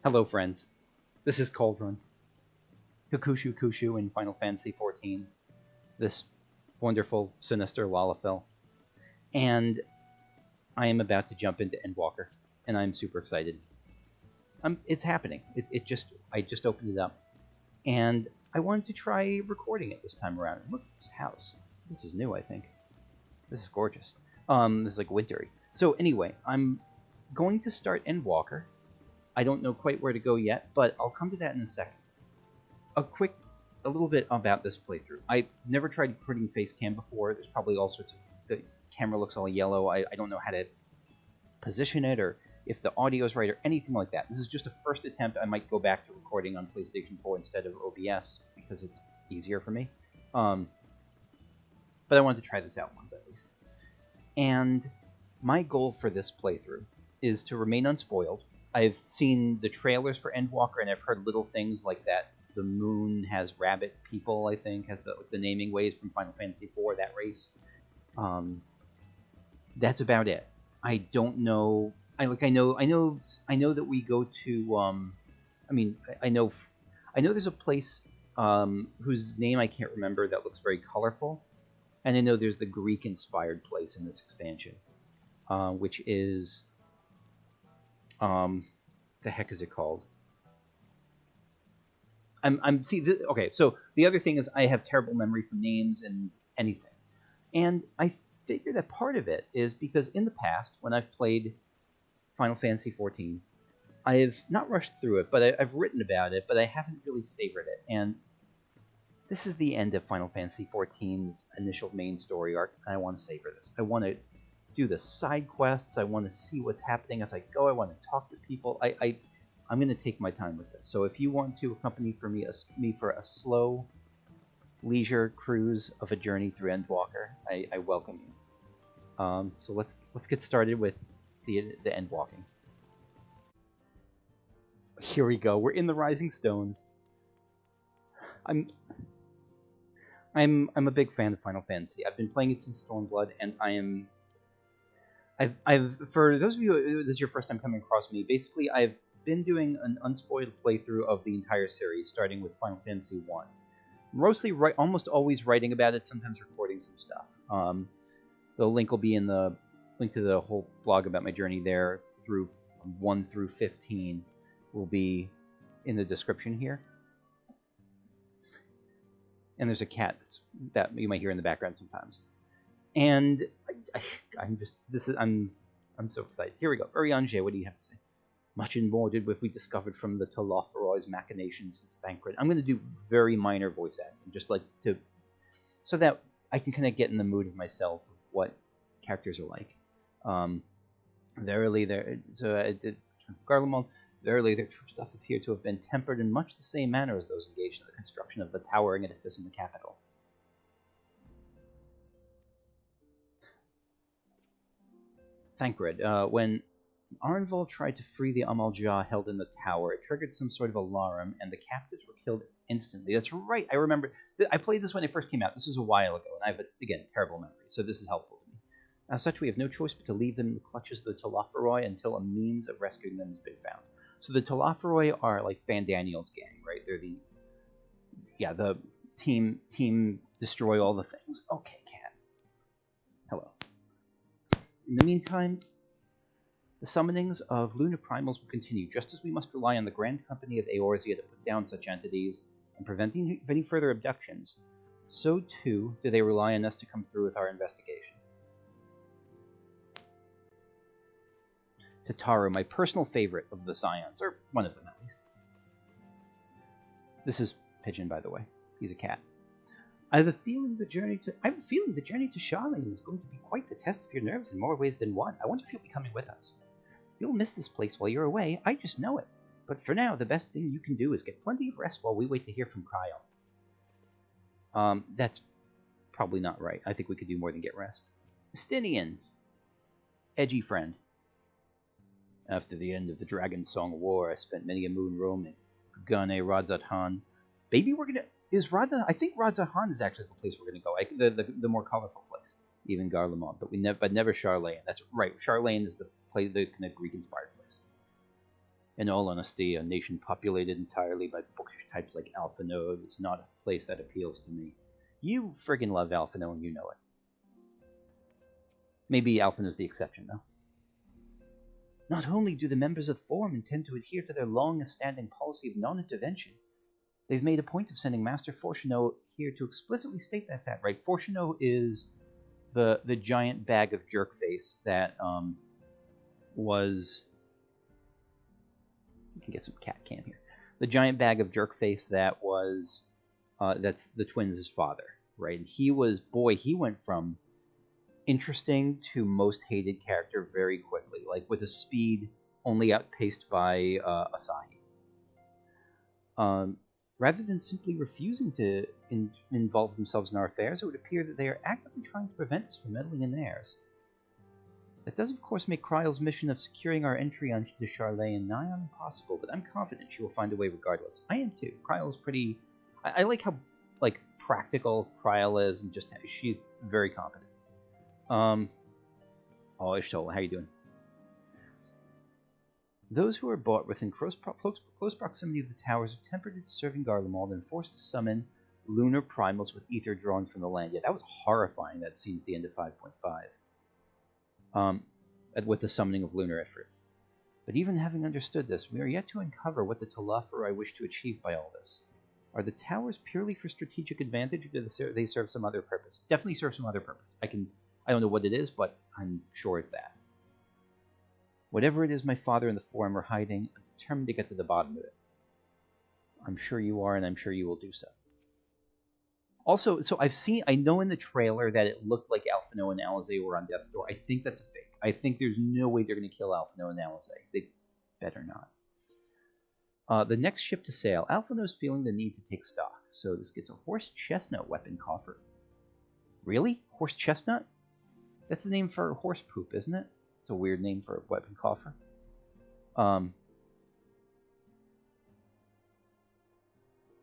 Hello, friends. This is Cauldron, Kukushu Kushu in Final Fantasy XIV, this wonderful, sinister Lalafell. And I am about to jump into Endwalker, and I'm super excited. It's happening. I just opened it up, and I wanted to try recording it this time around. Look at this house. This is new, I think. This is gorgeous. This is like wintry. So anyway, I'm going to start Endwalker. I don't know quite where to go yet, but I'll come to that in a second. A little bit about this playthrough. I've never tried putting facecam before. There's probably all sorts of... The camera looks all yellow. I don't know how to position it or if the audio is right or anything like that. This is just a first attempt. I might go back to recording on PlayStation 4 instead of OBS because it's easier for me. But I wanted to try this out once at least. And my goal for this playthrough is to remain unspoiled. I've seen the trailers for Endwalker, and I've heard little things like that. The moon has rabbit people, I think, has the naming ways from Final Fantasy IV, that race. That's about it. I don't know. I know that we go to. I know there's a place whose name I can't remember that looks very colorful, and I know there's the Greek-inspired place in this expansion, which is. The heck is it called? Okay, so the other thing is I have terrible memory for names and anything. And I figure that part of it is because in the past, when I've played Final Fantasy XIV, I have not rushed through it, but I've written about it, but I haven't really savored it. And this is the end of Final Fantasy XIV's initial main story arc, and I want to savor this. I want to do the side quests. I want to see what's happening as I go. I want to talk to people. I'm going to take my time with this. So if you want to accompany me for a slow leisure cruise of a journey through Endwalker, I welcome you. So let's get started with the Endwalking. Here we go. We're in the Rising Stones. I'm a big fan of Final Fantasy. I've been playing it since Stormblood, and for those of you, this is your first time coming across me, basically I've been doing an unspoiled playthrough of the entire series, starting with Final Fantasy I. Mostly, almost always writing about it, sometimes recording some stuff. The link will be in the link to the whole blog about my journey there through 1 through 15 will be in the description here. And there's a cat that you might hear in the background sometimes. And I'm so excited. Here we go. Urianger, what do you have to say? Much and more did we discovered from the Talotheroi's machinations since Thancred. I'm going to do very minor voice acting, just like so that I can kind of get in the mood of myself of what characters are like. Verily, Garlemald. Verily, their troops doth appear to have been tempered in much the same manner as those engaged in the construction of the towering edifice in the capital. Thancred, when Arnval tried to free the Amalja held in the tower, it triggered some sort of alarm, and the captives were killed instantly. That's right, I remember. I played this when it first came out. This was a while ago, and I have, again, terrible memory, so this is helpful to me. As such, we have no choice but to leave them in the clutches of the Taloferoi until a means of rescuing them has been found. So the Taloferoi are like Fandaniel's gang, right? They're the team destroy all the things. Okay, cat. Hello. In the meantime, the summonings of lunar primals will continue, just as we must rely on the Grand Company of Eorzea to put down such entities and prevent any further abductions. So, too, do they rely on us to come through with our investigation. Tataru, my personal favorite of the Scions, or one of them at least. This is Pigeon, by the way. He's a cat. I have a feeling the journey to Sharlayan is going to be quite the test of your nerves in more ways than one. I wonder if you'll be coming with us. You'll miss this place while you're away. I just know it. But for now, the best thing you can do is get plenty of rest while we wait to hear from Cryle. That's probably not right. I think we could do more than get rest. Estinian. Edgy friend. After the end of the Dragon Song War, I spent many a moon roaming. Gane Radzat-Han. Maybe we're gonna... I think Radzat-Han is actually the place we're gonna go. The more colorful place. Even Garlemald, but never Sharlayan. That's right. Sharlayan is the kind of Greek-inspired place. In all honesty, a nation populated entirely by bookish types like Alphino is not a place that appeals to me. You friggin' love Alphino and you know it. Maybe Alphino's the exception, though. Not only do the members of the Forum intend to adhere to their long-standing policy of non-intervention, they've made a point of sending Master Fortuneau here to explicitly state that fact, right? Fortuneau is the giant bag of jerk face that was... You can get some cat cam here. The giant bag of jerk face that was... that's the twins' father, right? And he went from interesting to most hated character very quickly, like with a speed only outpaced by Asahi. Rather than simply refusing to involve themselves in our affairs, it would appear that they are actively trying to prevent us from meddling in theirs. That does, of course, make Kryle's mission of securing our entry onto the Sharlayan nigh on impossible, but I'm confident she will find a way regardless. I am too. Kryle's pretty... I like how practical Kryle is, and just she's very competent. Oh, Ishtola, how you doing? Those who are bought within close proximity of the towers are tempered into serving Garlemald and forced to summon lunar primals with ether drawn from the land. Yeah, that was horrifying, that scene at the end of 5.5. With the summoning of lunar Ifrit. But even having understood this, we are yet to uncover what the Talafari wish to achieve by all this. Are the towers purely for strategic advantage, or do they serve some other purpose? Definitely serve some other purpose. I don't know what it is, but I'm sure it's that. Whatever it is my father and the Forum are hiding, I'm determined to get to the bottom of it. I'm sure you are, and I'm sure you will do so. Also, so I know in the trailer that it looked like Alphino and Alizé were on death's door. I think that's a fake. I think there's no way they're going to kill Alphino and Alizé. They better not. The next ship to sail. Alphino's feeling the need to take stock, so this gets a horse chestnut weapon coffer. Really? Horse chestnut? That's the name for horse poop, isn't it? It's a weird name for a weapon coffer. A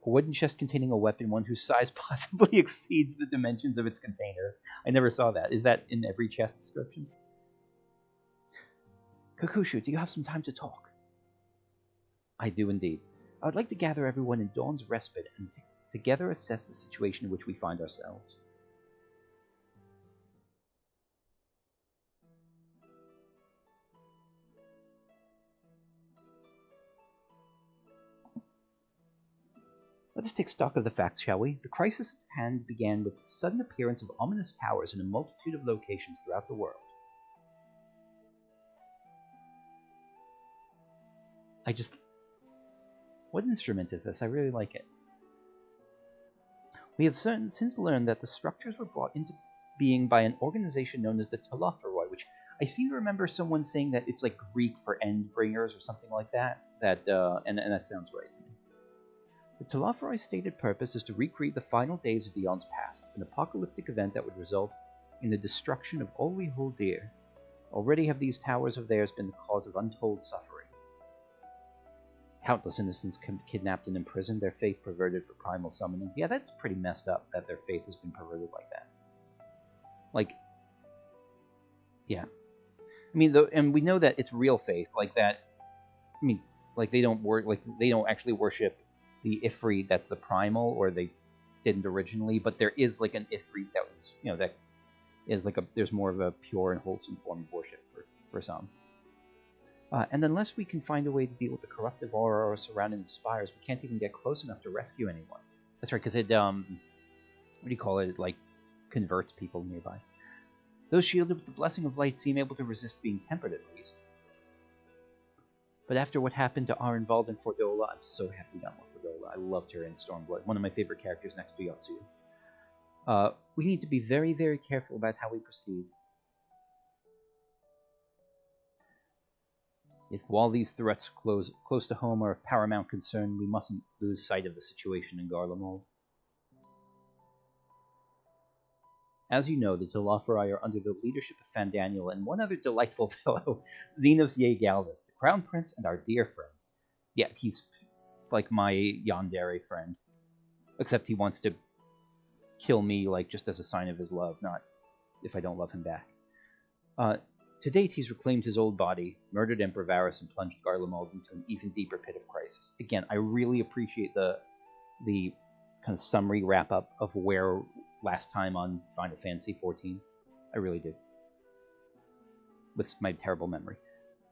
wooden chest containing a weapon, one whose size possibly exceeds the dimensions of its container. I never saw that. Is that in every chest description? Kakushu, do you have some time to talk? I do indeed. I would like to gather everyone in Dawn's Respite and together assess the situation in which we find ourselves. Let us take stock of the facts, shall we? The crisis at hand began with the sudden appearance of ominous towers in a multitude of locations throughout the world. What instrument is this? I really like it. We have since learned that the structures were brought into being by an organization known as the Talafari, which I seem to remember someone saying that it's like Greek for Endbringers or something like that. And that sounds right to me. The Talafari's stated purpose is to recreate the final days of Eon's past, an apocalyptic event that would result in the destruction of all we hold dear. Already have these towers of theirs been the cause of untold suffering. Countless innocents kidnapped and imprisoned, their faith perverted for primal summonings. Yeah, that's pretty messed up that their faith has been perverted like that. Yeah. I mean, and we know that it's real faith, like that. I mean, they don't actually worship the Ifrit that's the primal, or they didn't originally, but there is like an Ifrit that was, that is like there's more of a pure and wholesome form of worship for some. And unless we can find a way to deal with the corruptive aura surrounding the spires, we can't even get close enough to rescue anyone. That's right, because it, what do you call it? It, like, converts people nearby. Those shielded with the blessing of light seem able to resist being tempered, at least. But after what happened to Arenvald and Fordola, I'm so happy we got more Fordola. I loved her in Stormblood, one of my favorite characters next to Yotsuyu. We need to be very, very careful about how we proceed. If while these threats close to home are of paramount concern, we mustn't lose sight of the situation in Garlemald. As you know, the Talafari are under the leadership of Fandaniel and one other delightful fellow, Xenos Galvis, the Crown Prince and our dear friend. Yeah, he's like my yandere friend. Except he wants to kill me, like, just as a sign of his love, not if I don't love him back. To date, he's reclaimed his old body, murdered Emperor Varus, and plunged Garlemald into an even deeper pit of crisis. Again, I really appreciate the kind of summary wrap-up of where last time on Final Fantasy XIV. I really do. With my terrible memory.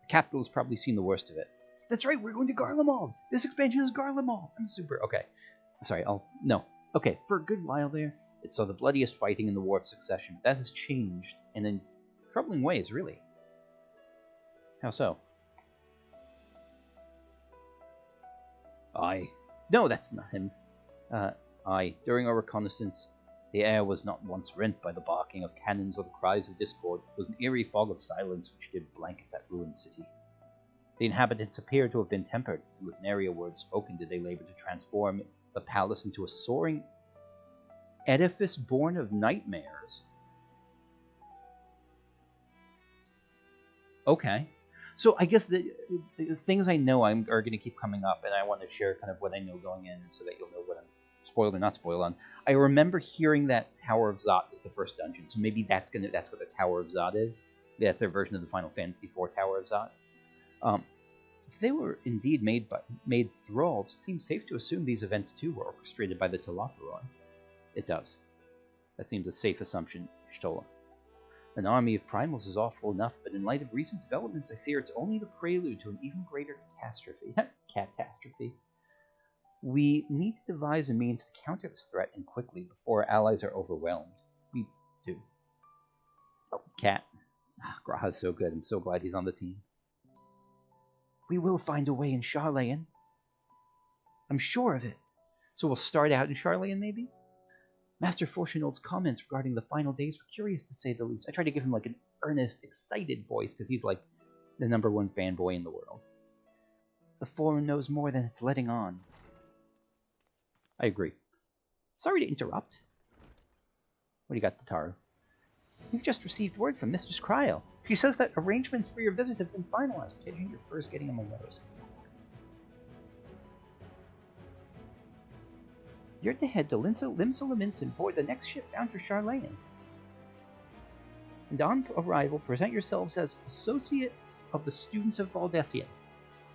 The capital has probably seen the worst of it. That's right, we're going to Garlemald! This expansion is Garlemald! I'm super... Okay. Sorry, No. Okay, for a good while there, it saw the bloodiest fighting in the War of Succession. That has changed, and in troubling ways, really. How so? No, that's not him. During our reconnaissance, the air was not once rent by the barking of cannons or the cries of discord. It was an eerie fog of silence which did blanket that ruined city. The inhabitants appear to have been tempered, and with narier words spoken did they labor to transform the palace into a soaring edifice born of nightmares. Okay. So I guess the things I know are going to keep coming up, and I want to share kind of what I know going in so that you'll know what I'm spoiled or not spoiled on. I remember hearing that Tower of Zot is the first dungeon, so maybe that's what the Tower of Zot is. That's their version of the Final Fantasy IV Tower of Zot. If they were indeed made thralls, it seems safe to assume these events too were orchestrated by the Telophoroi. It does. That seems a safe assumption, Y'shtola. An army of primals is awful enough, but in light of recent developments, I fear it's only the prelude to an even greater catastrophe. Catastrophe. We need to devise a means to counter this threat, and quickly, before our allies are overwhelmed. We do. Oh, Cat. Graha's so good. I'm so glad he's on the team. We will find a way in Sharlayan. I'm sure of it. So we'll start out in Sharlayan, maybe? Master Fortunold's comments regarding the final days were curious, to say the least. I tried to give him like an earnest, excited voice, because he's like the #1 fanboy in the world. The Forum knows more than it's letting on. I agree. Sorry to interrupt. What do you got, Tataru? We've just received word from Mistress Cryo. She says that arrangements for your visit have been finalized. You're first getting among those. You're to head to Limsa and board the next ship bound for Sharlayan. And on arrival, present yourselves as associates of the students of Baldesion.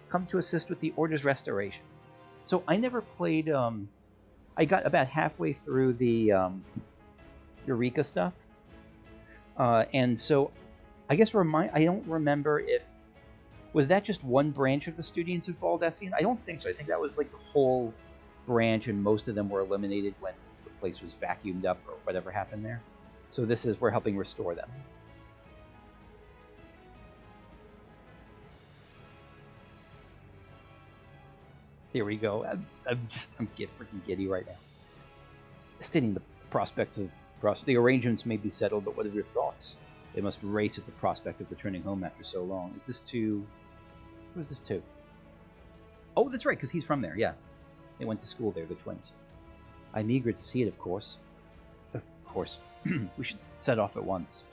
Come to assist with the Order's restoration. So I never played, I got about halfway through the Eureka stuff. And so I guess I don't remember if... Was that just one branch of the students of Baldesion? I don't think so. I think that was like the whole branch, and most of them were eliminated when the place was vacuumed up or whatever happened there. So we're helping restore them. Here we go. I'm freaking giddy right now. Stating the prospects of the arrangements may be settled, but what are your thoughts? They must race at the prospect of returning home after so long. Is this to... Who is this to? Oh, that's right, because he's from there, yeah. They went to school there, the twins. I'm eager to see it, of course. Of course. We should set off at once.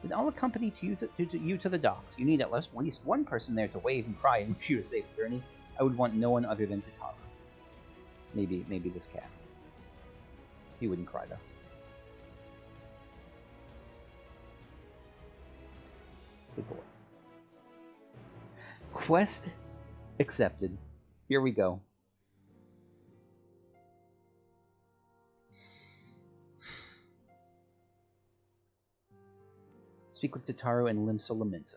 Then I'll accompany you to the docks. You need at least one person there to wave and cry and wish you a safe journey. I would want no one other than Tataru. Maybe this cat. He wouldn't cry, though. Good boy. Quest accepted. Here we go. Speak with Tataru and Limsa.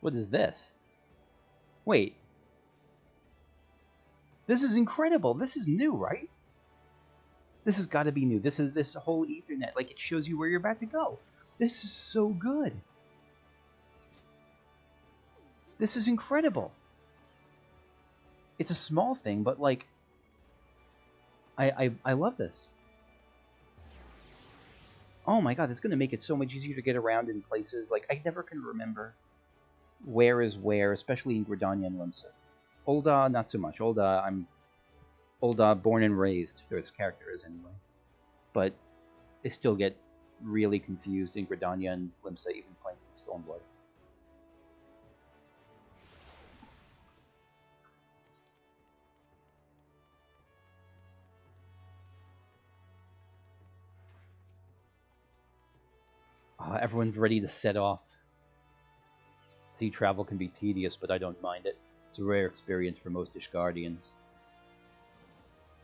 What is this? Wait. This is incredible. This is new, right? This has got to be new. This is this whole Ethernet. Like, it shows you where you're about to go. This is so good. This is incredible. It's a small thing, but, like, I love this. Oh my god, it's going to make it so much easier to get around in places. Like, I never can remember where is where, especially in Gridania and Limsa. Ul'dah, not so much. Ul'dah, born and raised, this character is anyway. But I still get really confused in Gridania and Limsa, even playing since Stormblood. Everyone's ready to set off. Sea travel can be tedious, but I don't mind it. It's a rare experience for most Ishgardians.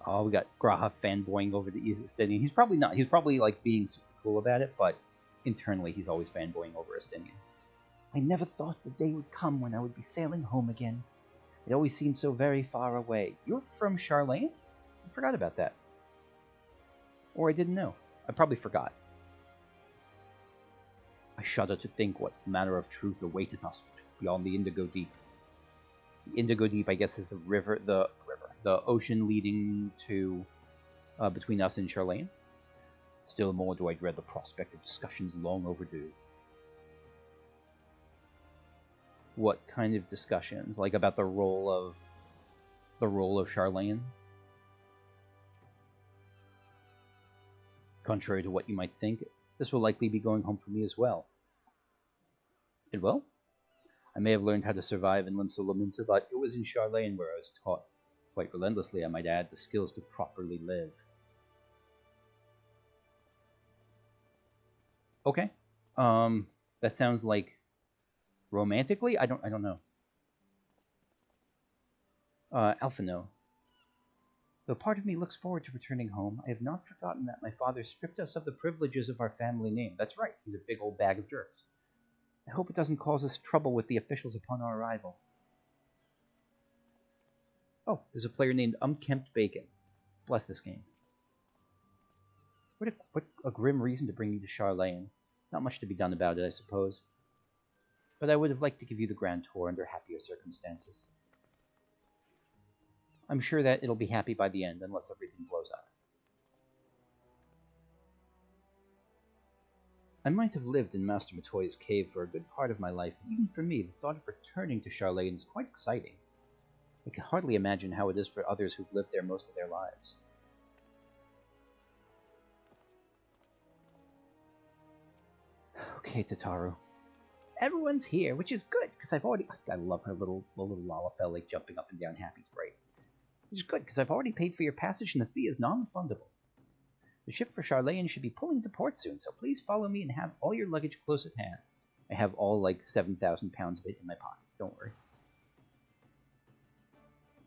Oh, we got Graha fanboying over the Estinian. He's probably not. He's probably like being super cool about it, but internally he's always fanboying over Estinian. I never thought the day would come when I would be sailing home again. It always seemed so very far away. You're from Sharlayan? I forgot about that. Or I didn't know. I probably forgot. I shudder to think what manner of truth awaiteth us beyond the Indigo Deep. The Indigo Deep, I guess, is the ocean leading to between us and Sharlayan. Still more do I dread the prospect of discussions long overdue. What kind of discussions? Like about the role of Sharlayan? Contrary to what you might think, this will likely be going home for me as well. It will? I may have learned how to survive in Limsa Lominsa, but it was in Sharlayan where I was taught, quite relentlessly I might add, the skills to properly live. Okay. That sounds like romantically? I don't know. Alphino. Though part of me looks forward to returning home, I have not forgotten that my father stripped us of the privileges of our family name. That's right, he's a big old bag of jerks. I hope it doesn't cause us trouble with the officials upon our arrival. Oh, there's a player named Unkempt Bacon. Bless this game. What a grim reason to bring you to Sharlayan. Not much to be done about it, I suppose. But I would have liked to give you the grand tour under happier circumstances. I'm sure that it'll be happy by the end, unless everything blows up. I might have lived in Master Matoya's cave for a good part of my life, but even for me, the thought of returning to Sharlayan is quite exciting. I can hardly imagine how it is for others who've lived there most of their lives. Okay, Tataru. Everyone's here, which is good, because I love her little Lalafell, like, jumping up and down happy sprite. Which is good, because I've already paid for your passage and the fee is non-refundable. The ship for Sharlayan should be pulling into port soon, so please follow me and have all your luggage close at hand. I have all, like, 7,000 pounds of it in my pocket. Don't worry.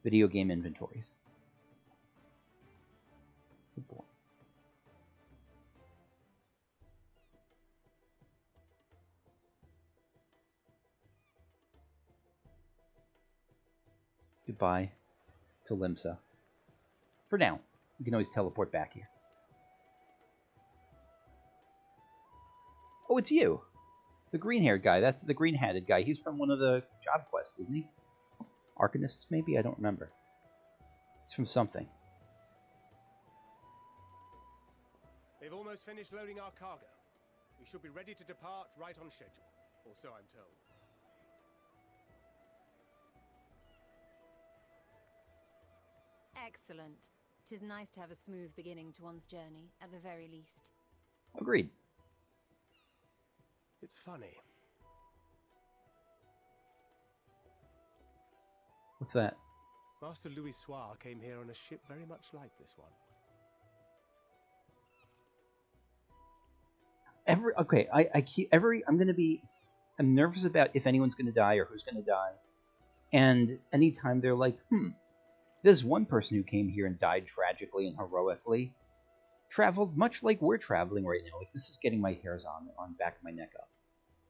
Video game inventories. Good boy. Goodbye to Limsa. For now. You can always teleport back here. Oh, it's you! The green-haired guy. That's the green-hatted guy. He's from one of the job quests, isn't he? Arcanists, maybe? I don't remember. It's from something. They've almost finished loading our cargo. We should be ready to depart right on schedule. Or so I'm told. Excellent. 'Tis nice to have a smooth beginning to one's journey, at the very least. Agreed. It's funny. What's that? Master Louis Soir came here on a ship very much like this one. I'm nervous about if anyone's gonna die or who's gonna die. And anytime they're like, there's one person who came here and died tragically and heroically, traveled much like we're traveling right now. Like, this is getting my hairs on back of my neck up.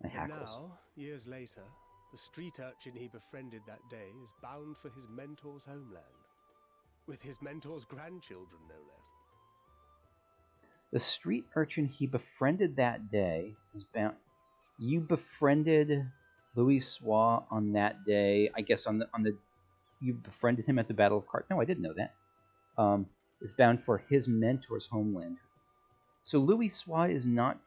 My hackles. And now, years later, the street urchin he befriended that day is bound for his mentor's homeland. With his mentor's grandchildren, no less. The street urchin he befriended that day is bound... You befriended Louis Soir on that day, I guess on the... You befriended him at the Battle of Cart. No, I didn't know that. Is bound for his mentor's homeland. So Louis Soir is not...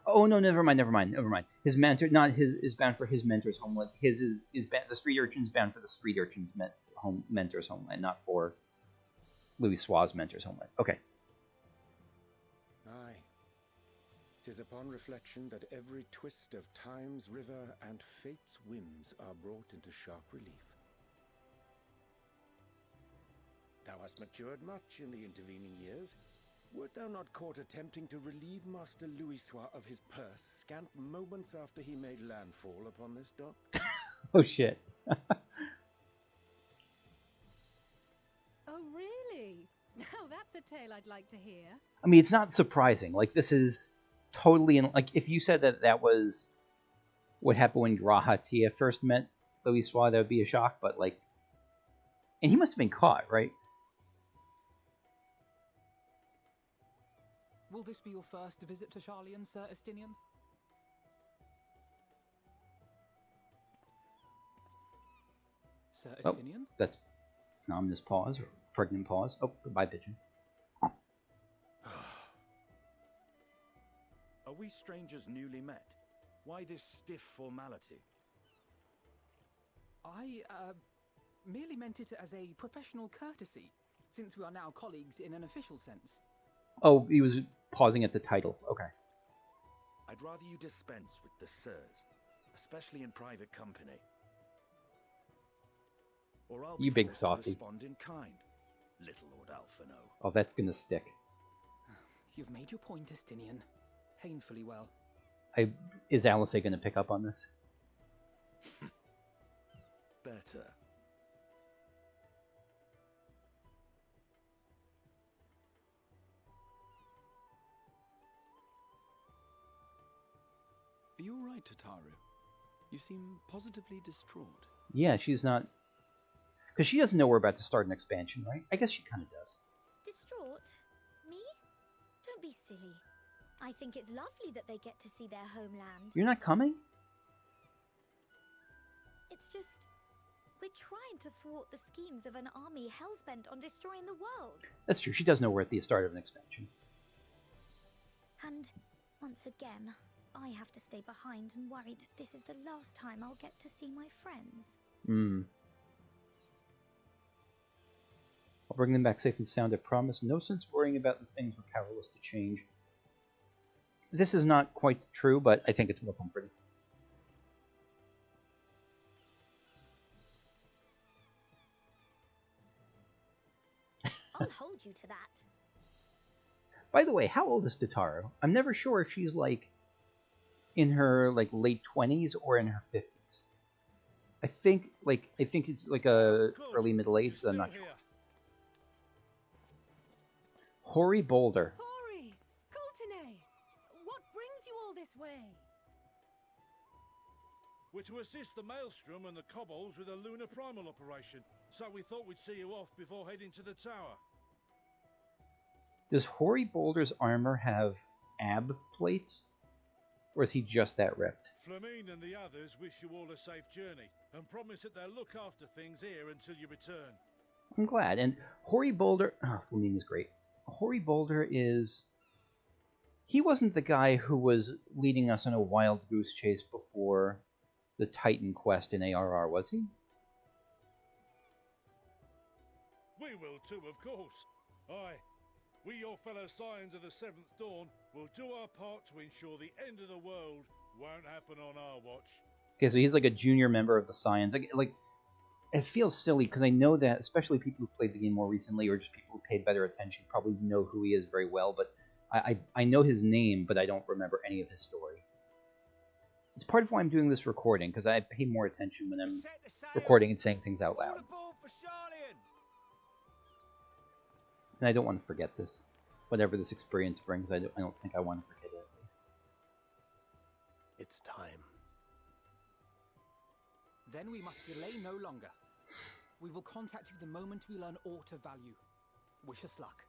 Oh no, never mind. His mentor, not his, is bound for his mentor's homeland. His is the street urchin's bound for the street urchin's mentor's homeland, not for Louis Soir's mentor's homeland. Okay. Aye. 'Tis upon reflection that every twist of time's river and fate's whims are brought into sharp relief. Thou hast matured much in the intervening years. Wert thou not caught attempting to relieve Master Louisoix of his purse scant moments after he made landfall upon this dock? Oh shit. Oh, really? Now that's a tale I'd like to hear. I mean, it's not surprising. Like, this is totally in, like, if you said that that was what happened when Grahatia first met Louisoix, that would be a shock, but like, and he must have been caught, right? Will this be your first visit to Sharlayan, Sir Estinian? Sir Estinian? Oh, that's an ominous pause, or pregnant pause. Oh, goodbye, pigeon. Are we strangers newly met? Why this stiff formality? I, merely meant it as a professional courtesy, since we are now colleagues in an official sense. Oh, he was pausing at the title. Okay. I'd rather you dispense with the sirs, especially in private company. Or I'll You be big forced softy. to respond in kind, little Lord Alphino. Oh, that's gonna stick. You've made your point, Estinian. Painfully well. Is Alice gonna pick up on this? Better. Are you alright, Tataru? You seem positively distraught. Yeah, she's not... Because she doesn't know we're about to start an expansion, right? I guess she kind of does. Distraught? Me? Don't be silly. I think it's lovely that they get to see their homeland. You're not coming? It's just... we're trying to thwart the schemes of an army hellbent on destroying the world. That's true. She does know we're at the start of an expansion. And, once again, I have to stay behind and worry that this is the last time I'll get to see my friends. I'll bring them back safe and sound, I promise. No sense worrying about the things we're powerless to change. This is not quite true, but I think it's more comforting. I'll hold you to that. By the way, how old is Tataru? I'm never sure if she's, like, in her, like, late 20s or in her 50s. I think it's, like, a early middle age, but I'm not sure. Hoary Boulder. Hori! Coulternay! What brings you all this way? We're to assist the Maelstrom and the Kobolds with a lunar primal operation, so we thought we'd see you off before heading to the tower. Does Hoary Boulder's armor have ab plates? Or is he just that ripped? Flamine and the others wish you all a safe journey, and promise that they'll look after things here until you return. I'm glad. And Hoary Boulder... Oh, Flamine is great. Hoary Boulder is... He wasn't the guy who was leading us on a wild goose chase before the Titan quest in ARR, was he? We will too, of course. Aye. We, your fellow Scions of the Seventh Dawn, will do our part to ensure the end of the world won't happen on our watch. Okay, so he's like a junior member of the Scions. Like, it feels silly, because I know that, especially people who've played the game more recently, or just people who paid better attention, probably know who he is very well, but I know his name, but I don't remember any of his story. It's part of why I'm doing this recording, because I pay more attention when I'm recording and saying things out loud. And I don't want to forget this. Whatever this experience brings, I don't think I want to forget it, at least. It's time. Then we must delay no longer. We will contact you the moment we learn aught of value. Wish us luck.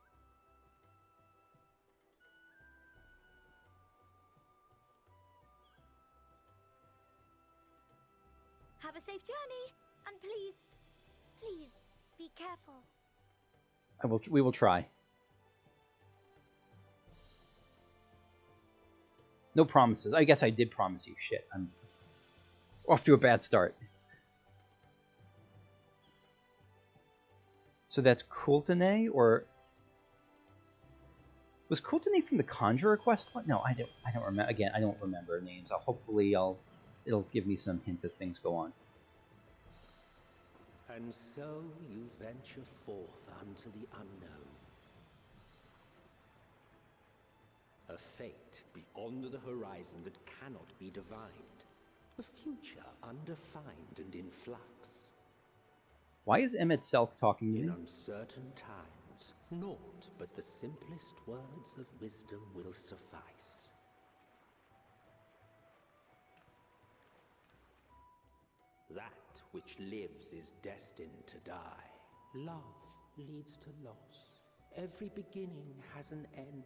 Have a safe journey, and please, be careful. We will try. No promises. I guess I did promise you. Shit, I'm off to a bad start. So that's Coulternay, or was Coulternay from the Conjurer quest? No, I don't remember. Again, I don't remember names. Hopefully it'll give me some hint as things go on. And so you venture forth unto the unknown. A fate beyond the horizon that cannot be divined. A future undefined and in flux. Why is Emmett Selk talking to me? In uncertain times, naught but the simplest words of wisdom will suffice. That which lives is destined to die. Love leads to loss. Every beginning has an end.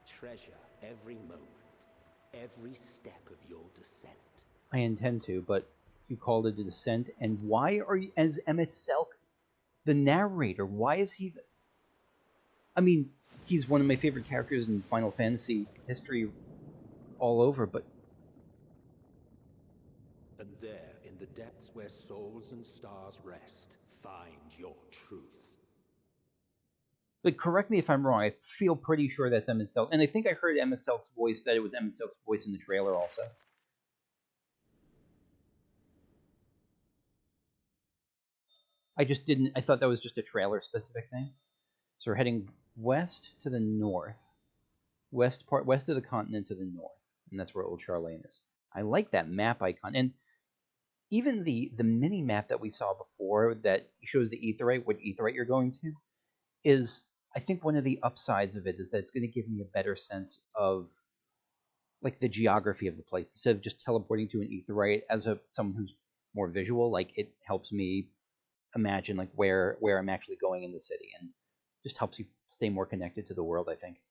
Treasure every moment, every step of your descent. I intend to, but you called it a descent, and why are you, as Emmett Selk, the narrator? Why is he I mean, he's one of my favorite characters in Final Fantasy history all over, but... And there, in the depths where souls and stars rest, find your truth. Like, correct me if I'm wrong, I feel pretty sure that's Emmett Selk. And I think I heard Emmett Selk's voice, that it was Emmett Selk's voice in the trailer also. I just didn't, I thought that was just a trailer-specific thing. So we're heading west to the north. West of the continent to the north. And that's where Old Sharlayan is. I like that map icon. And even the mini-map that we saw before that shows the aetheryte, what aetheryte you're going to, is... I think one of the upsides of it is that it's going to give me a better sense of, like, the geography of the place. Instead of just teleporting to an aetheryte, as someone who's more visual, like, it helps me imagine, like, where I'm actually going in the city, and just helps you stay more connected to the world, I think.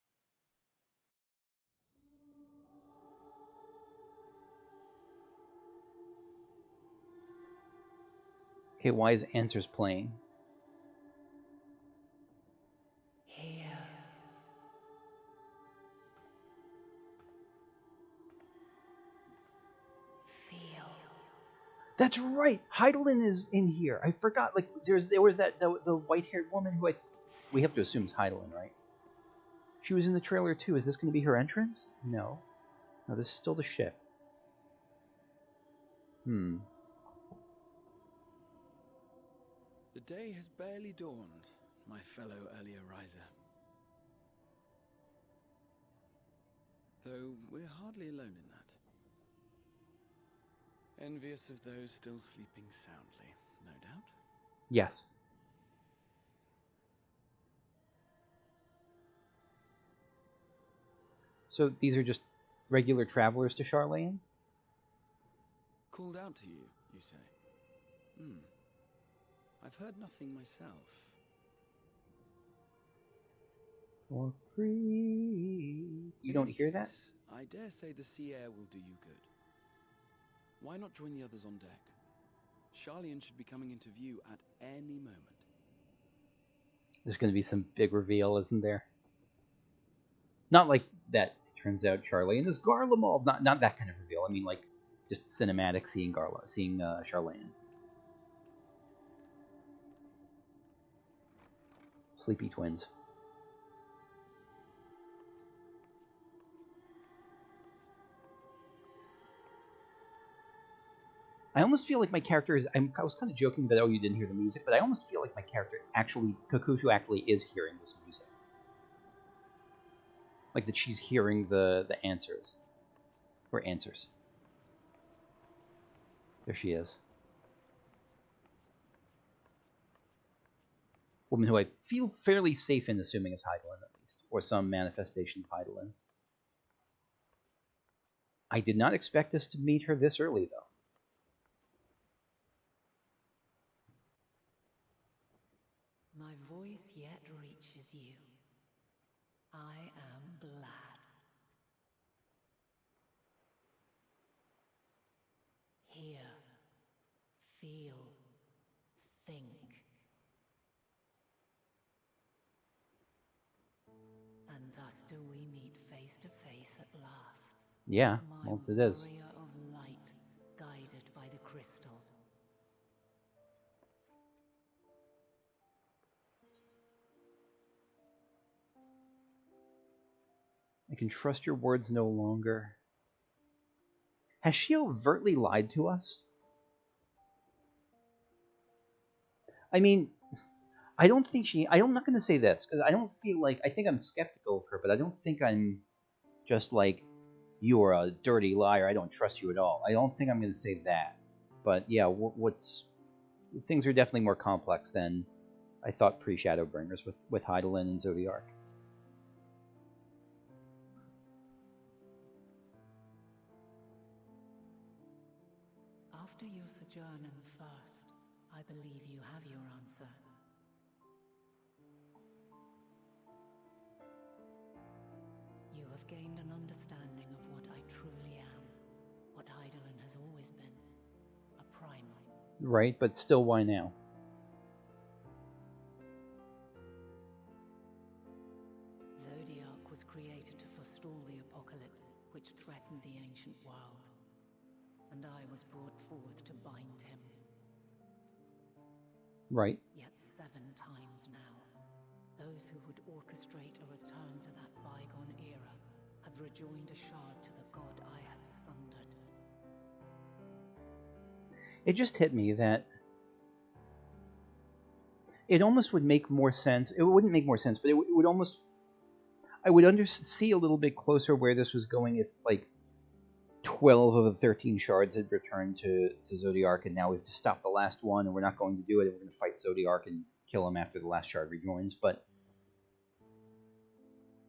Okay, why is Answers playing? That's right. Heidelin is in here. I forgot. Like, there was that the white-haired woman who we have to assume is Heidelin, right? She was in the trailer too. Is this going to be her entrance? No. No, this is still the ship. The day has barely dawned, my fellow earlier riser. Though we're hardly alone in that. Envious of those still sleeping soundly, no doubt? Yes. So these are just regular travelers to Sharlayan? Called out to you, you say? I've heard nothing myself. For free. You don't hear that? I dare say the sea air will do you good. Why not join the others on deck? Sharlayan should be coming into view at any moment. There's going to be some big reveal, isn't there? Not like that. It turns out Sharlayan is Garlemald. Not that kind of reveal. I mean, like, just cinematic seeing Sharlayan. Sleepy twins. I almost feel like my character is... I was kind of joking that, oh, you didn't hear the music, but I almost feel like my character actually... Kakushu actually is hearing this music. Like that she's hearing the answers. Or answers. There she is. Woman who I feel fairly safe in assuming is Heidelin, at least. Or some manifestation of Heidelin. I did not expect us to meet her this early, though. My voice yet reaches you. I am glad. Hear, feel, think. And thus do we meet face to face at last. Yeah, well, it is. My warrior of light, guided by the crystal. I can trust your words no longer. Has she overtly lied to us? I mean, I don't think she... I'm not going to say this, because I don't feel like... I think I'm skeptical of her, but I don't think I'm just like, you are a dirty liar, I don't trust you at all. I don't think I'm going to say that. But yeah, things are definitely more complex than I thought pre-Shadowbringers with Hydaelyn and Zodiark. After your sojourn in the First, I believe you have your answer. You have gained an understanding of what I truly am, what Hydaelyn has always been, a primal. Right, but still, why now? Zodiark was created to forestall the apocalypse which threatened the ancient world, and I was brought forth to bind him. Right. Yet 7 times now, those who would orchestrate a return to that bygone era have rejoined a shard to the god I had sundered. It just hit me that it almost would make more sense. It wouldn't make more sense, but it would almost... I would see a little bit closer where this was going if, like, 12 of the 13 shards had returned to Zodiark, and now we have to stop the last one, and we're not going to do it, and we're going to fight Zodiark and kill him after the last shard rejoins. But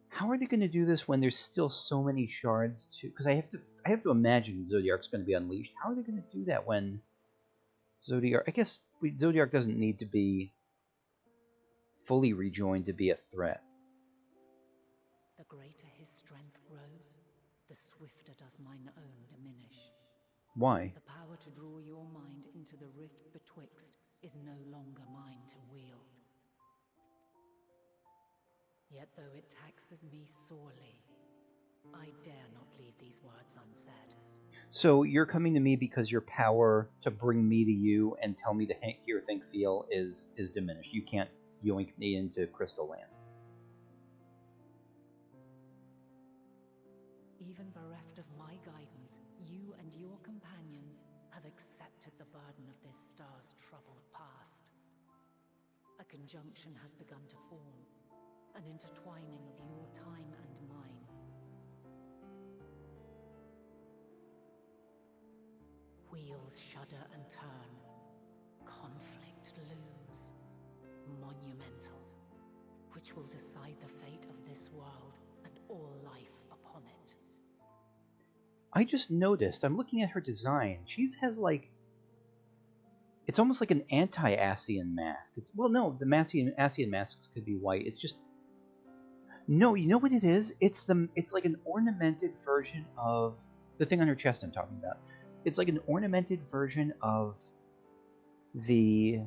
how are they going to do this when there's still so many shards to... Because I have to imagine Zodiark's going to be unleashed. How are they going to do that when Zodiark... I guess Zodiark doesn't need to be fully rejoined to be a threat. The greater his strength grows, the swifter does mine own diminish. Why? The power to draw your mind into the rift betwixt is no longer mine to wield. Yet though it taxes me sorely, I dare not leave these words unsaid. So you're coming to me because your power to bring me to you and tell me to hear, think, feel is diminished. You can't yoink me into Crystal Land. Even bereft of my guidance, you and your companions have accepted the burden of this star's troubled past. A conjunction has begun to form, an intertwining of your time and mine. Wheels shudder and turn. Conflict looms. Monumental. Which will decide the fate of this world and all life upon it. I just noticed, I'm looking at her design, she has like... It's almost like an anti-Ascian mask. Well, no, the Ascian masks could be white. It's just... No, you know what it is? It's like an ornamented version of... The thing on her chest I'm talking about. It's like an ornamented version of the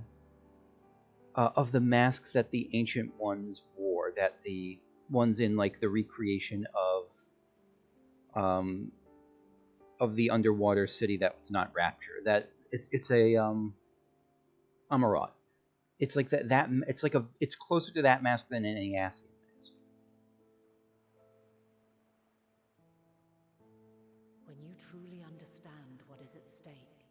masks that the Ancient Ones wore. That the ones in like the recreation of the underwater city that was not Rapture. That it's a Amarat. It's like that it's closer to that mask than any Ascian mask. When you truly understand what is at stake,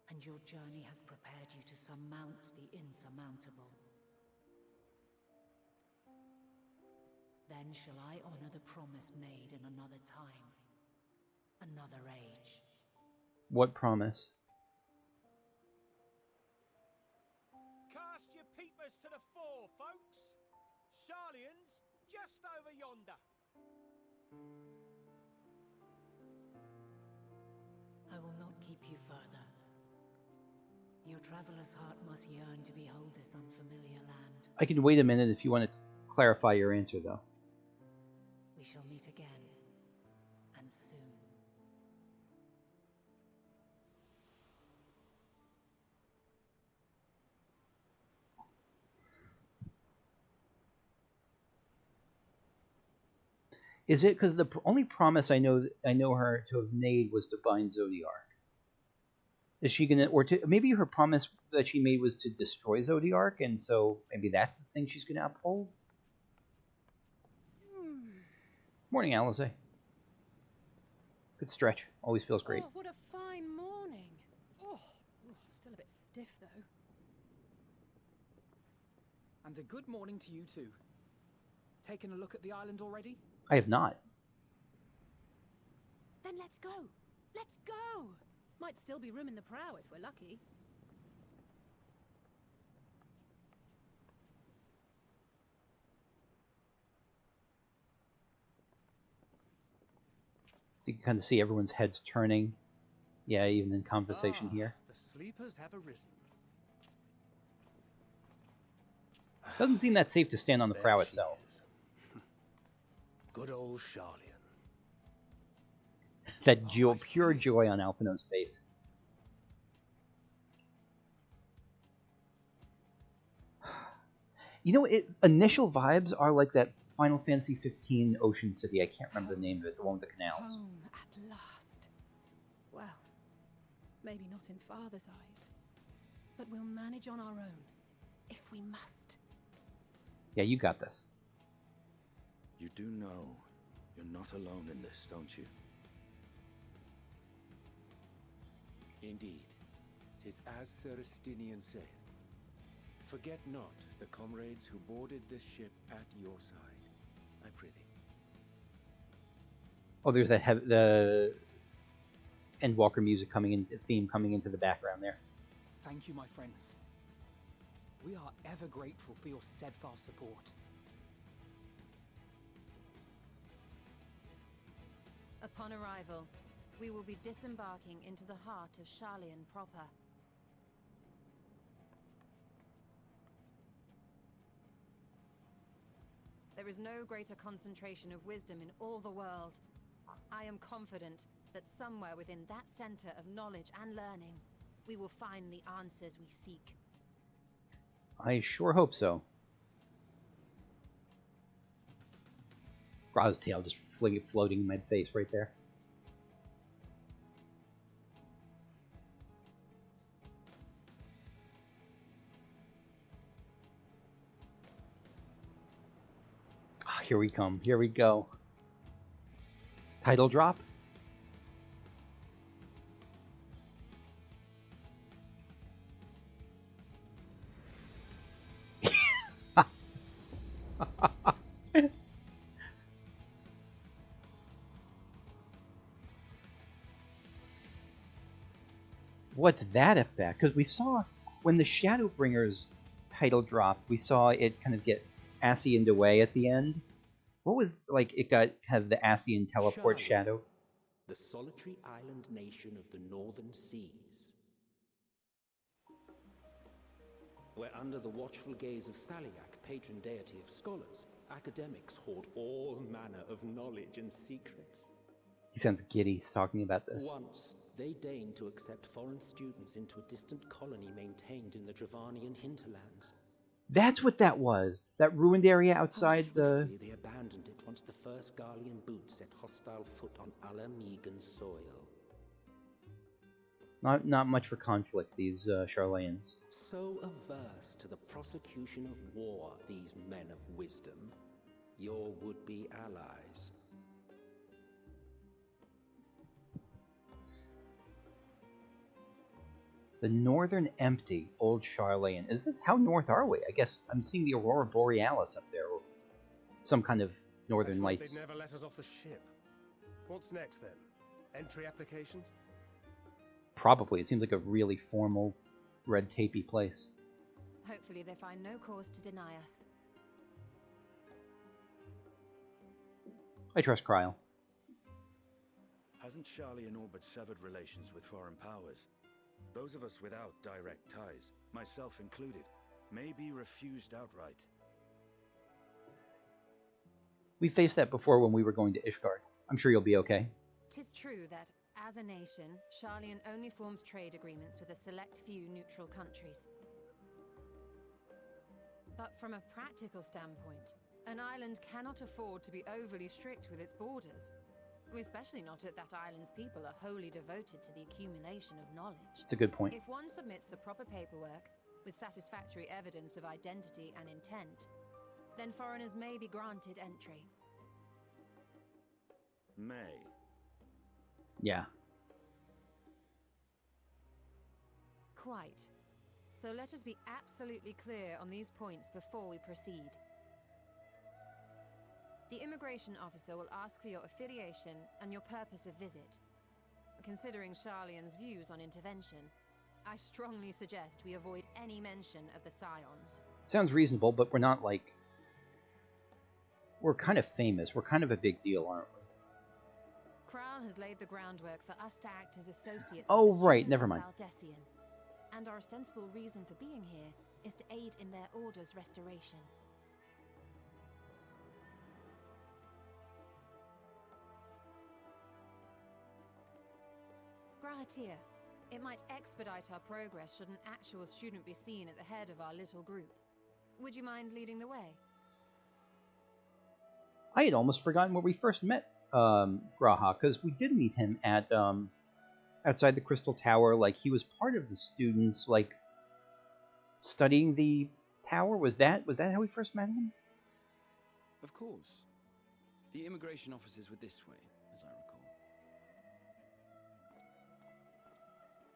and your journey has prepared you to surmount the insurmountable, then shall I honor the promise made in another time, another age. What promise? Cast your peepers to the fore, folks. Sharlayan's just over yonder. I will not keep you further. Your traveler's heart must yearn to behold this unfamiliar land. I can wait a minute if you want to clarify your answer, though. We shall meet again, and soon. Is it because the only promise I know her to have made was to bind Zodiark? Is she gonna, or to, maybe her promise that she made was to destroy Zodiark, and so maybe that's the thing she's gonna uphold? Morning, Alize. Good stretch. Always feels great. Oh, what a fine morning. Oh, still a bit stiff though. And a good morning to you too. Taken a look at the island already? I have not. Then let's go. Let's go. Might still be room in the prow if we're lucky. So you can kind of see everyone's heads turning. Yeah, even in conversation here. The sleepers have arisen. Doesn't seem that safe to stand on the prow itself. Good old Sharlayan. That pure joy on Alphino's face. You know, initial vibes are like that Final Fantasy 15 Ocean City. I can't remember the name of it, the one with the canals. Home at last. Well, maybe not in Father's eyes, but we'll manage on our own, if we must. Yeah, you got this. You do know you're not alone in this, don't you? Indeed, 'tis as Sir Estinian saith. Forget not the comrades who boarded this ship at your side, I prithee. Oh, there's that the Endwalker music theme coming into the background there. Thank you, my friends. We are ever grateful for your steadfast support. Upon arrival, we will be disembarking into the heart of Sharlayan proper. There is no greater concentration of wisdom in all the world. I am confident that somewhere within that center of knowledge and learning, we will find the answers we seek. I sure hope so. Gra's tail just floating in my face right there. Oh, here we come. Here we go. Title drop. What's that effect? Because we saw when the Shadowbringers title dropped, we saw it kind of get Ascianed away at the end. What was, like, it got kind of the Ascian teleport shadow? The solitary island nation of the northern seas. Where under the watchful gaze of Thaliak, patron deity of scholars, academics hoard all manner of knowledge and secrets. He sounds giddy talking about this. Once, they deigned to accept foreign students into a distant colony maintained in the Dravanian hinterlands. That's what that was. That ruined area outside the... They abandoned it once the first Garlean boot set hostile foot on Alamegan soil. Not much for conflict, these Sharlayans. So averse to the prosecution of war, these men of wisdom, your would-be allies. The Northern Empty, Old Sharlayan. Is this, how north are we? I guess I'm seeing the Aurora Borealis up there, or some kind of northern lights. They'd never let us off the ship. What's next then? Entry applications? Probably. It seems like a really formal, red tapey place. Hopefully they find no cause to deny us. I trust Cryle. Hasn't Sharlayan orbit severed relations with foreign powers? Those of us without direct ties, myself included, may be refused outright. We faced that before when we were going to Ishgard. I'm sure you'll be okay. 'Tis true that, as a nation, Sharlayan only forms trade agreements with a select few neutral countries. But from a practical standpoint, an island cannot afford to be overly strict with its borders. Especially not if that island's people are wholly devoted to the accumulation of knowledge. It's a good point. If one submits the proper paperwork, with satisfactory evidence of identity and intent, then foreigners may be granted entry. May. Yeah. Quite. So let us be absolutely clear on these points before we proceed. The immigration officer will ask for your affiliation and your purpose of visit. Considering Sharlayan's views on intervention, I strongly suggest we avoid any mention of the Scions. Sounds reasonable, but we're not like... We're kind of famous. We're kind of a big deal, aren't we? Kral has laid the groundwork for us to act as associates Oh, of the right, students never of mind. Baldessian. And our ostensible reason for being here is to aid in their order's restoration. Grahatir, it might expedite our progress should an actual student be seen at the head of our little group. Would you mind leading the way? I had almost forgotten where we first met Graha, because we did meet him at outside the Crystal Tower. Like, he was part of the students, like, studying the tower. Was that how we first met him? Of course. The immigration officers were this way, as I recall.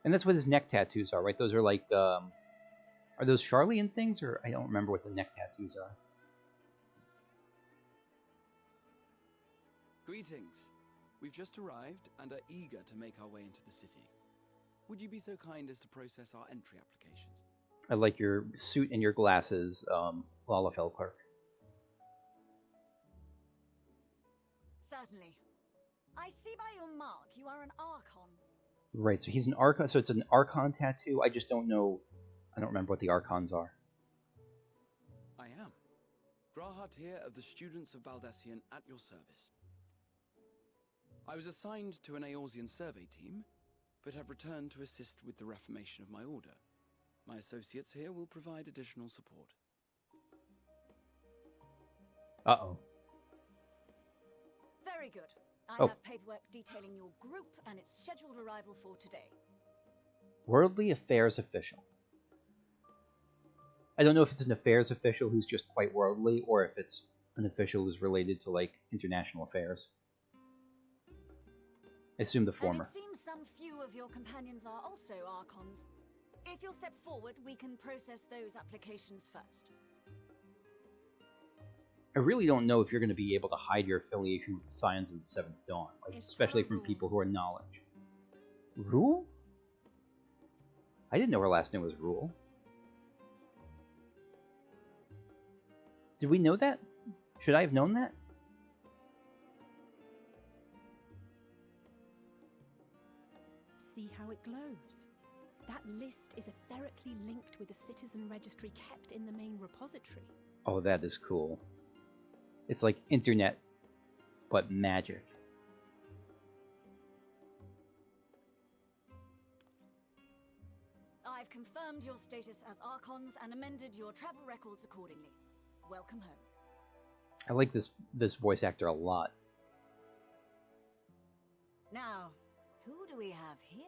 And that's what his neck tattoos are, right? Those are like, are those Sharlayan things, or I don't remember what the neck tattoos are. Greetings. We've just arrived and are eager to make our way into the city. Would you be so kind as to process our entry applications? I like your suit and your glasses, Lalafell clerk. Certainly. I see by your mark you are an Archon. Right, so he's an Archon, so it's an Archon tattoo. I just don't know, I don't remember what the Archons are. I am. Grahatir of the Students of Baldessian at your service. I was assigned to an Eorzean survey team, but have returned to assist with the reformation of my order. My associates here will provide additional support. Uh-oh. Very good. I have paperwork detailing your group and its scheduled arrival for today. Worldly Affairs Official. I don't know if it's an affairs official who's just quite worldly, or if it's an official who's related to, like, international affairs. I assume the former. And it seems some few of your companions are also Archons. If you'll step forward, we can process those applications first. I really don't know if you're going to be able to hide your affiliation with the Scions of the Seventh Dawn, like, especially from people who are knowledge. Rule? I didn't know her last name was Rule. Did we know that? Should I have known that? See how it glows? That list is etherically linked with the citizen registry kept in the main repository. Oh, that is cool. It's like internet, but magic. I've confirmed your status as Archons and amended your travel records accordingly. Welcome home. I like this voice actor a lot. Now, who do we have here?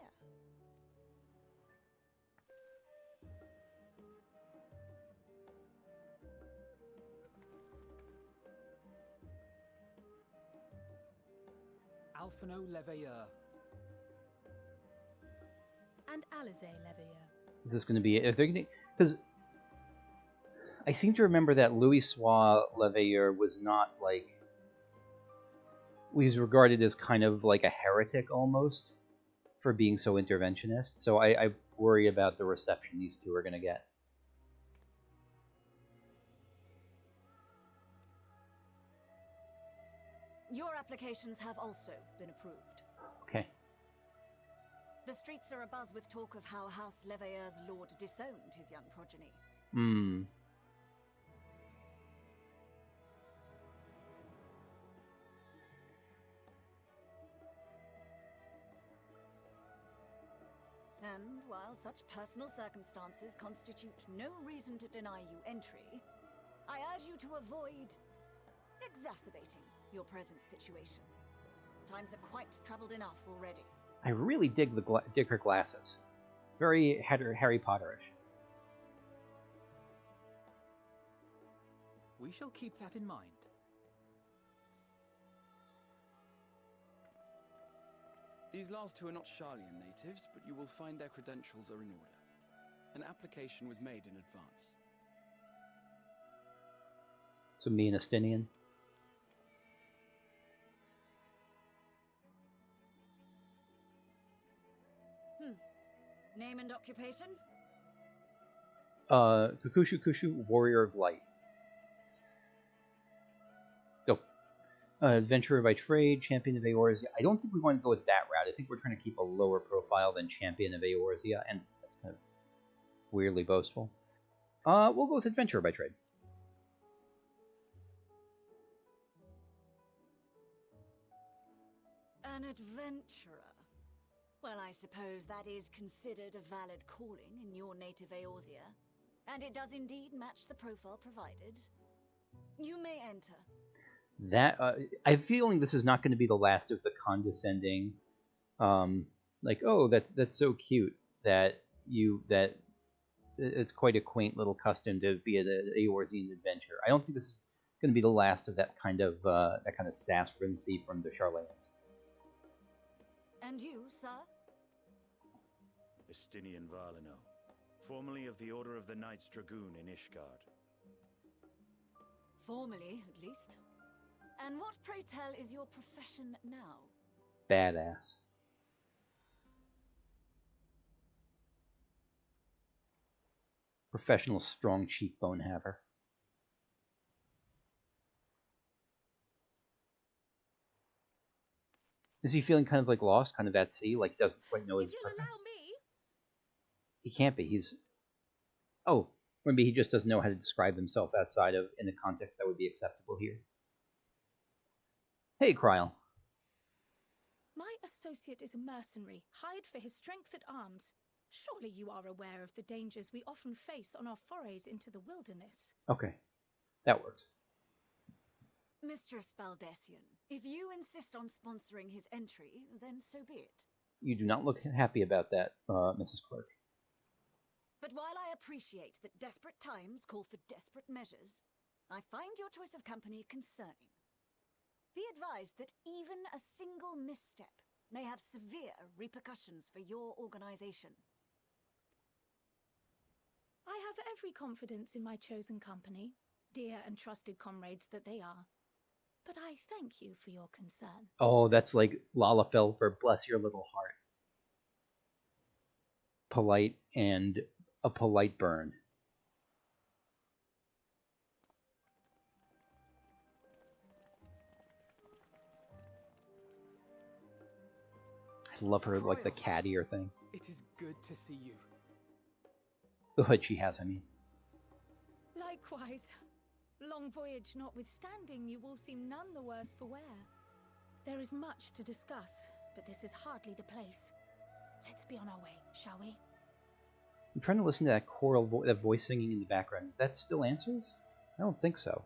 Alphino Leveilleur. And Alize Leveilleur. Is this going to be... If they're going to... Because I seem to remember that Louis Sois Leveilleur was not, like... He was regarded as kind of like a heretic, almost, for being so interventionist. So I worry about the reception these two are going to get. Your applications have also been approved. Okay. The streets are abuzz with talk of how House Leveilleur's lord disowned his young progeny. Hmm. And while such personal circumstances constitute no reason to deny you entry, I urge you to avoid exacerbating your present situation. Times are quite troubled enough already. I really dig dig her glasses. Very Harry Potterish. We shall keep that in mind. These last two are not Sharlayan natives, but you will find their credentials are in order. An application was made in advance. So me and Estinian. Name and occupation? Kukushu Kushu, Warrior of Light. Go. Adventurer by trade, Champion of Eorzea. I don't think we want to go with that route. I think we're trying to keep a lower profile than Champion of Eorzea, and that's kind of weirdly boastful. We'll go with Adventurer by trade. An adventurer. Well, I suppose that is considered a valid calling in your native Eorzea, and it does indeed match the profile provided. You may enter. That I have a feeling this is not going to be the last of the condescending, like, oh, that's so cute that it's quite a quaint little custom to be an Eorzean adventure. I don't think this is going to be the last of that kind of sass frenzy from the Sharlayans. And you, sir? Estinian Valino, formerly of the Order of the Knights Dragoon in Ishgard. Formerly, at least. And what, pray tell, is your profession now? Badass. Professional strong cheekbone haver. Is he feeling kind of like lost, kind of at sea, like doesn't quite know his purpose? Allow me. He can't be. He's... Oh, maybe he just doesn't know how to describe himself outside of, in a context that would be acceptable here. Hey, Kryl. My associate is a mercenary, hired for his strength at arms. Surely you are aware of the dangers we often face on our forays into the wilderness. Okay, that works. Mistress Baldessian, if you insist on sponsoring his entry, then so be it. You do not look happy about that, Mrs. Clerk. But while I appreciate that desperate times call for desperate measures, I find your choice of company concerning. Be advised that even a single misstep may have severe repercussions for your organization. I have every confidence in my chosen company, dear and trusted comrades that they are. But I thank you for your concern. Oh, that's like Lalafell for bless your little heart. Polite and a polite burn. I love her, like the cat ear thing. It is good to see you. The hood she has, I mean. Likewise. Long voyage notwithstanding, you will seem none the worse for wear. There is much to discuss, but this is hardly the place. Let's be on our way, shall we? I'm trying to listen to that choral that voice singing in the background. Is that still Answers? I don't think so.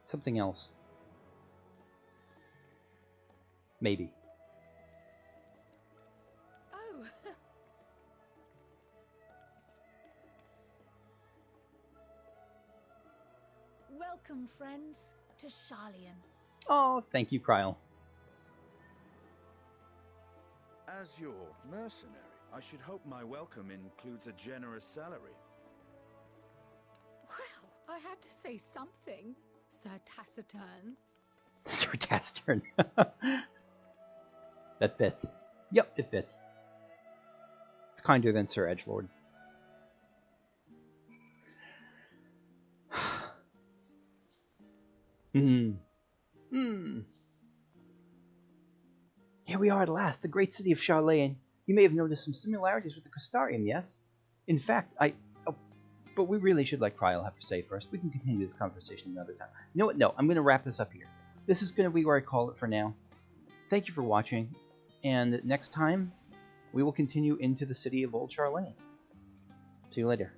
Something else. Maybe. Oh. Welcome, friends, to Sharlayan. Oh, thank you, Kryl. As your mercenary, I should hope my welcome includes a generous salary. Well, I had to say something, Sir Taciturn. Sir Taciturn. That fits. Yep, it fits. It's kinder than Sir Edgelord. Here we are at last, the great city of Sharlayan. You may have noticed some similarities with the Crystarium, yes? In fact, but we really should let Kryl have her say first. We can continue this conversation another time. You know what? No, I'm going to wrap this up here. This is going to be where I call it for now. Thank you for watching, and next time, we will continue into the city of Old Sharlayan. See you later.